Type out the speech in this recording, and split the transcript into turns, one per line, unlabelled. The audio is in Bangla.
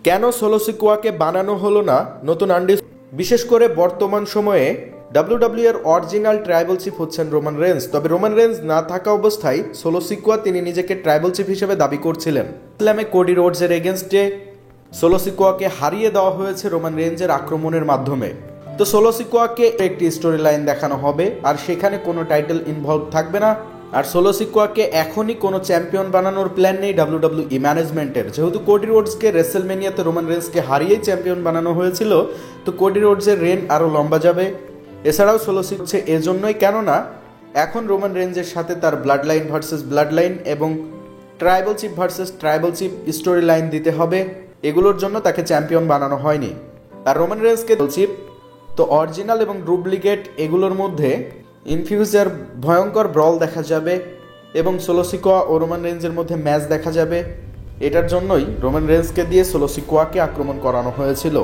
কেন সোলো সিকোয়াকে বানানো হলো না নতুন আন্ডি? বিশেষ করে বর্তমান সময়ে ডাব্লিউডাব্লিউ এর অরিজিনাল ট্রাইবাল চিফ হচ্ছেন রোমান রেন্স। তবে রোমান রেন্স না থাকা অবস্থায় সোলো সিকোয়া তিনি নিজেকে ট্রাইবাল চিফ হিসেবে দাবি করছিলেন। ইসলামে কোডি রোডসের এগেনস্টে সোলো সিকোয়াকে হারিয়ে দেওয়া হয়েছে রোমান রেঞ্জের আক্রমণের মাধ্যমে। তো সোলো সিকোয়াকে একটি স্টোরি লাইন দেখানো হবে, আর সেখানে কোনো টাইটেল ইনভলভ থাকবে না। আর সোলো সিকোয়াকে এখনই কোনো চ্যাম্পিয়ন বানানোর প্ল্যান নেই ডাব্লিউডাব্লিউই ম্যানেজমেন্টের। যেহেতু কোডি রোডসকে রেসেলমেনিয়াতে রোমান রেন্সকে হারিয়েই চ্যাম্পিয়ন বানানো হয়েছিল, তো কোডি রোডসের রেন আরও লম্বা যাবে। এছাড়াও সোলো সিক হচ্ছে এজন্যই কেননা এখন রোমান রেঞ্জের সাথে তার bloodline versus bloodline এবং tribal chief versus tribal chief storyline দিতে হবে। এগুলোর জন্য তাকে চ্যাম্পিয়ন বানানো হয়নি। আর রোমান রেন্সকে চিফ তো অরিজিনাল এবং ডুপ্লিকেট এগুলোর মধ্যে ইনফিউজার ভয়ঙ্কর ব্রল দেখা যাবে এবং সোলো সিকোয়া ও রোমান রেঞ্জের মধ্যে ম্যাচ দেখা যাবে। এটার জন্যই রোমান রেন্সকে দিয়ে সোলো সিকোয়াকে আক্রমণ করানো হয়েছিল।